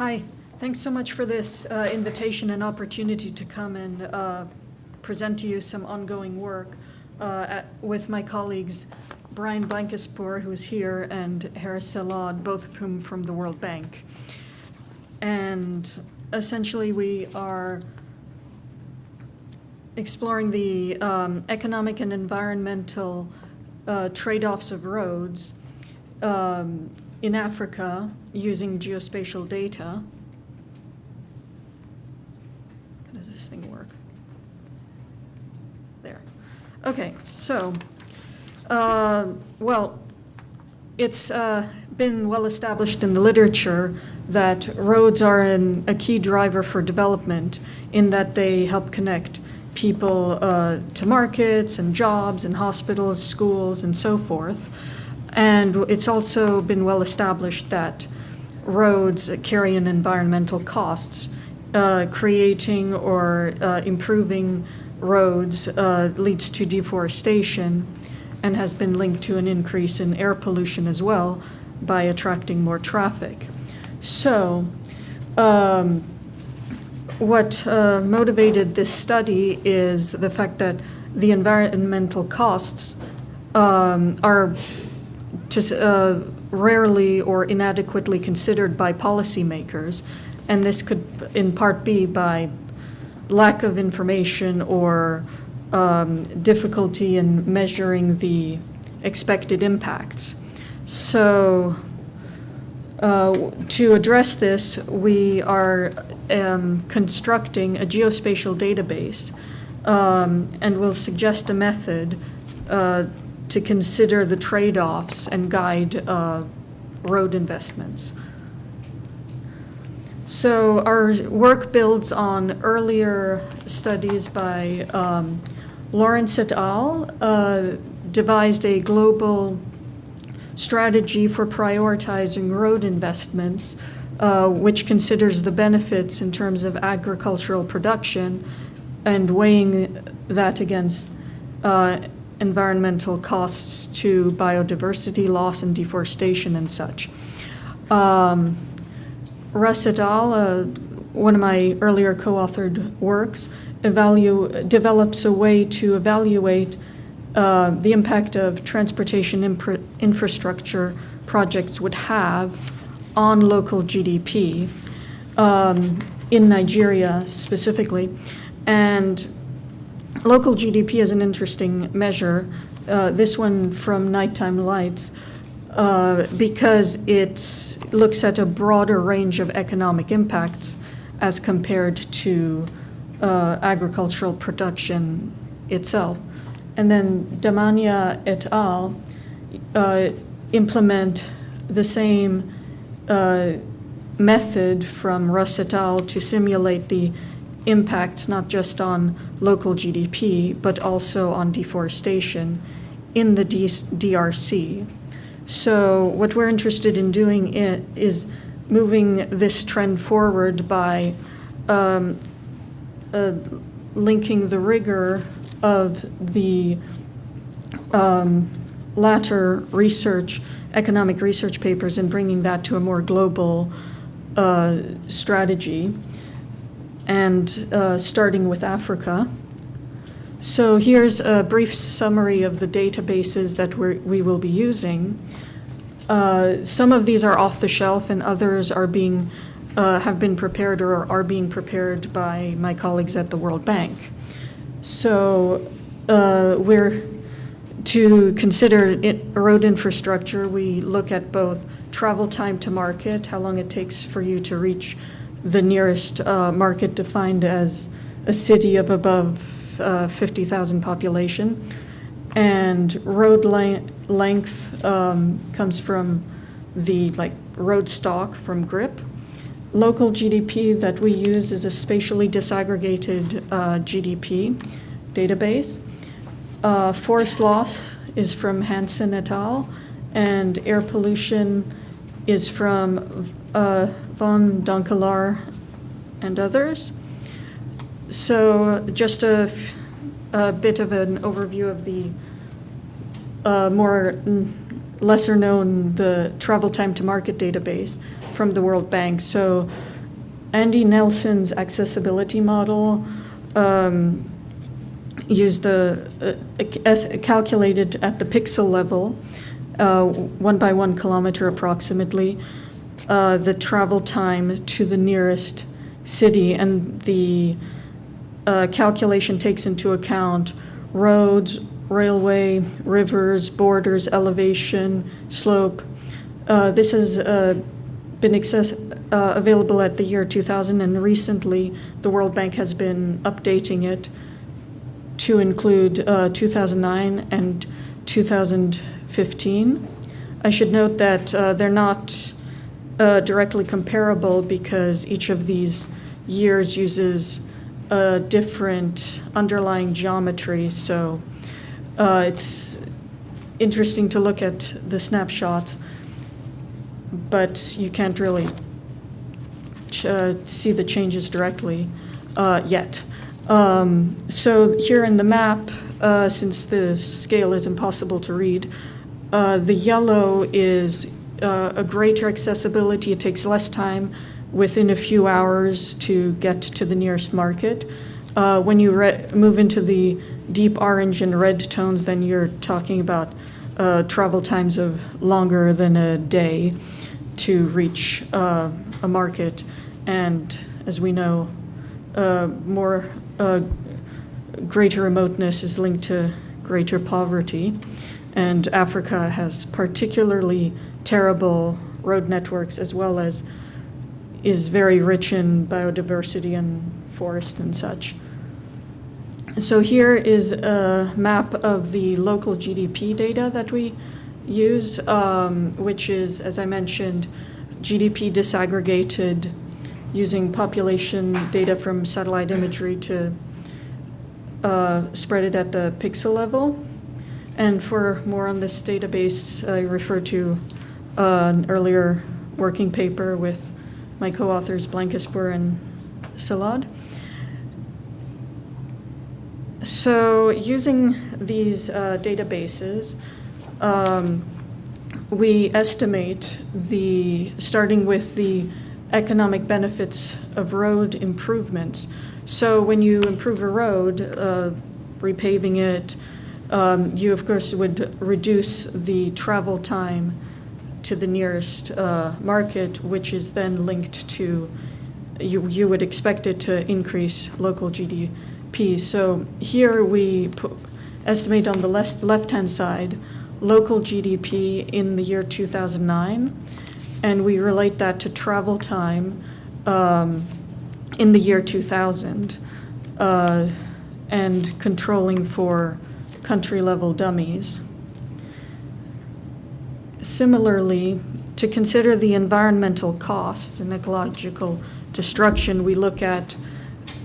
Hi, thanks so much for this invitation and opportunity to come and present to you some ongoing work with my colleagues Brian Blankespoor, who's here, and Harris Salad, both of whom from the World Bank. And essentially we are exploring the economic and environmental trade-offs of roads in Africa using geospatial data. How does this thing work? There. Okay, so, well, it's been well established in the literature that roads are a key driver for development in that they help connect people to markets and jobs and hospitals, schools, and so forth. And it's also been well established that roads carry an environmental costs. Creating or improving roads leads to deforestation and has been linked to an increase in air pollution as well by attracting more traffic. So what motivated this study is the fact that the environmental costs are rarely or inadequately considered by policymakers, and this could in part be by lack of information or difficulty in measuring the expected impacts. So to address this, we are constructing a geospatial database and will suggest a method to consider the trade-offs and guide road investments. So our work builds on earlier studies by Lawrence et al. Devised a global strategy for prioritizing road investments, which considers the benefits in terms of agricultural production and weighing that against environmental costs to biodiversity loss and deforestation and such. Russ et al., one of my earlier co-authored works, develops a way to evaluate the impact of transportation infrastructure projects would have on local GDP in Nigeria specifically. And local GDP is an interesting measure, this one from Nighttime Lights, because it looks at a broader range of economic impacts as compared to agricultural production itself. And then Damania et al. Implement the same method from Russ et al. To simulate the impacts not just on local GDP, but also on deforestation in the DRC. So what we're interested in doing is moving this trend forward by linking the rigor of the latter economic research papers and bringing that to a more global strategy, and starting with Africa. So here's a brief summary of the databases that we will be using. Some of these are off the shelf and others are have been prepared or are being prepared by my colleagues at the World Bank. So to consider road infrastructure, we look at both travel time to market, how long it takes for you to reach the nearest market defined as a city of above 50,000 population, and road length comes from the road stock from GRIP. Local GDP that we use is a spatially disaggregated GDP database. Forest loss is from Hansen et al., and air pollution is from von Donkelaar and others. So just a bit of an overview of the lesser known, the travel time to market database from the World Bank. So Andy Nelson's accessibility model used calculated at the pixel level, 1 by 1 kilometer approximately, the travel time to the nearest city, and the calculation takes into account roads, railway, rivers, borders, elevation, slope. This has been available at the year 2000, and recently the World Bank has been updating it to include 2009 and 2015. I should note that they're not directly comparable because each of these years uses a different underlying geometry, so it's interesting to look at the snapshots, but you can't really see the changes directly yet. So here in the map, since the scale is impossible to read, the yellow is a greater accessibility. It takes less time, within a few hours, to get to the nearest market. When you move into the deep orange and red tones, then you're talking about travel times of longer than a day to reach a market. And as we know, greater remoteness is linked to greater poverty. And Africa has particularly terrible road networks, as well as is very rich in biodiversity and forest and such. So here is a map of the local GDP data that we use, which is, as I mentioned, GDP disaggregated using population data from satellite imagery to spread it at the pixel level. And for more on this database, I refer to an earlier working paper with my co-authors Blankespoor and Salad. So using these databases, we estimate starting with the economic benefits of road improvements. So when you improve a road, repaving it, you of course would reduce the travel time to the nearest market, which is then linked to, you would expect it to increase local GDP. So here we estimate on the left-hand side local GDP in the year 2009, and we relate that to travel time in the year 2000, and controlling for country-level dummies. Similarly, to consider the environmental costs and ecological destruction, we look at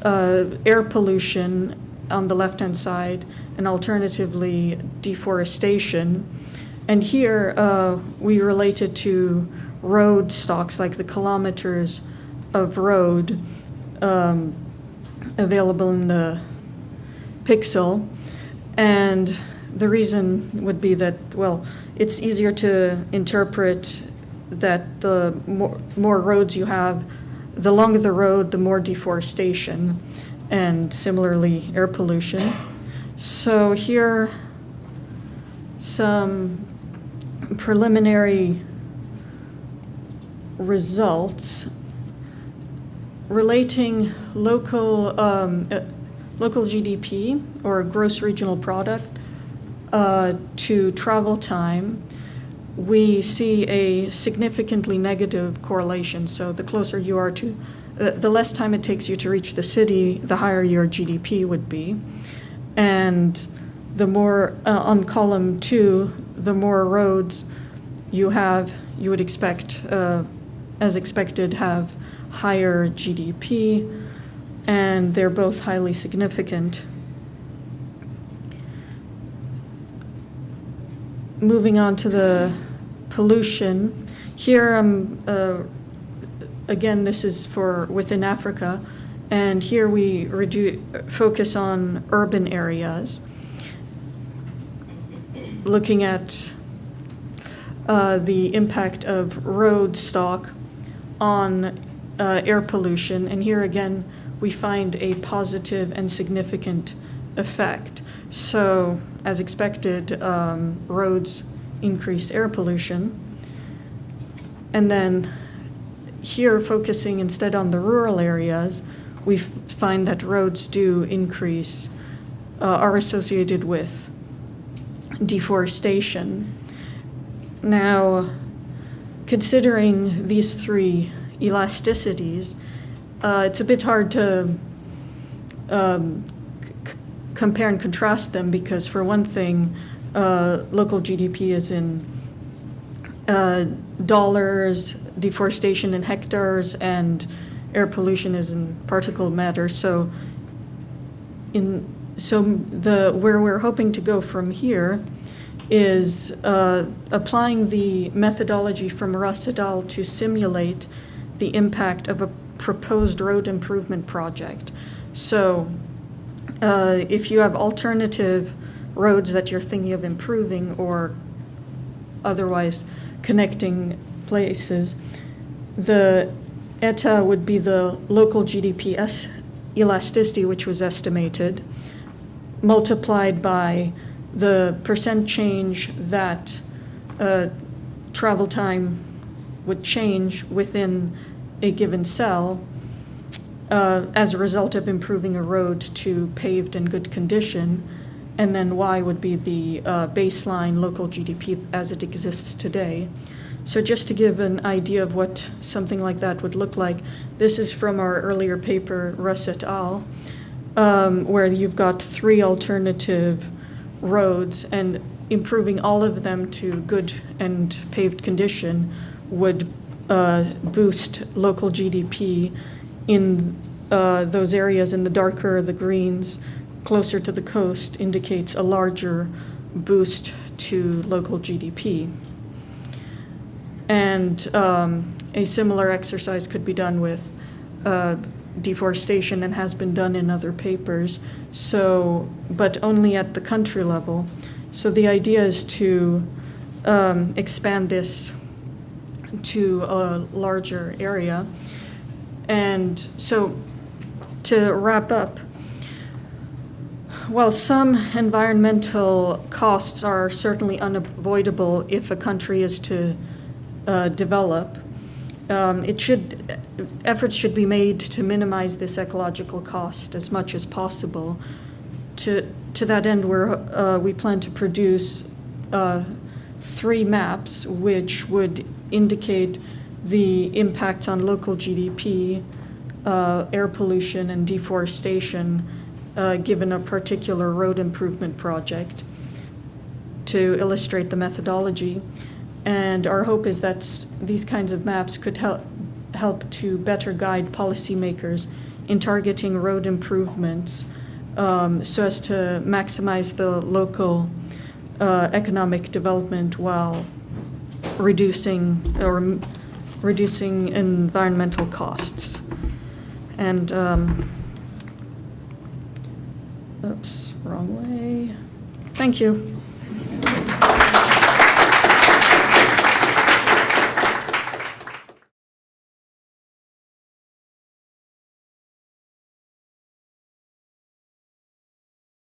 air pollution on the left-hand side, and alternatively deforestation. And here we relate it to road stocks, like the kilometers of road available in the pixel. And the reason would be that, well, it's easier to interpret that the more roads you have, the longer the road, the more deforestation, and similarly air pollution. So here some preliminary results relating local GDP, or gross regional product, to travel time. We see a significantly negative correlation. So the closer you are to, the less time it takes you to reach the city, the higher your GDP would be. And the more, on column 2, the more roads you have, you would expect, as expected, have higher GDP, and they're both highly significant. Moving on to the pollution. Here, again, this is for within Africa, and here we focus on urban areas, looking at the impact of road stock on air pollution. And here again, we find a positive and significant effect. So, as expected, roads increase air pollution. And then here, focusing instead on the rural areas, we find that roads do increase, are associated with deforestation. Now, considering these three elasticities, it's a bit hard to compare and contrast them because, for one thing, local GDP is in dollars, deforestation in hectares, and air pollution is in particle matter. So where we're hoping to go from here is applying the methodology from Russ et al. To simulate the impact of a proposed road improvement project. So if you have alternative roads that you're thinking of improving or otherwise connecting places, the eta would be the local GDP elasticity, which was estimated, multiplied by the percent change that travel time would change within a given cell as a result of improving a road to paved and good condition, and then y would be the baseline local GDP as it exists today. So just to give an idea of what something like that would look like, this is from our earlier paper, Russ et al., where you've got three alternative roads, and improving all of them to good and paved condition would boost local GDP in those areas. In the darker the greens, closer to the coast, indicates a larger boost to local GDP. And a similar exercise could be done with deforestation and has been done in other papers, but only at the country level. So the idea is to expand this to a larger area. And so to wrap up, while some environmental costs are certainly unavoidable if a country is to develop, efforts should be made to minimize this ecological cost as much as possible. To that end, we plan to produce 3 maps which would indicate the impacts on local GDP, air pollution, and deforestation given a particular road improvement project to illustrate the methodology. And our hope is that these kinds of maps could help to better guide policymakers in targeting road improvements so as to maximize the local economic development while reducing environmental costs. And, oops, wrong way. Thank you.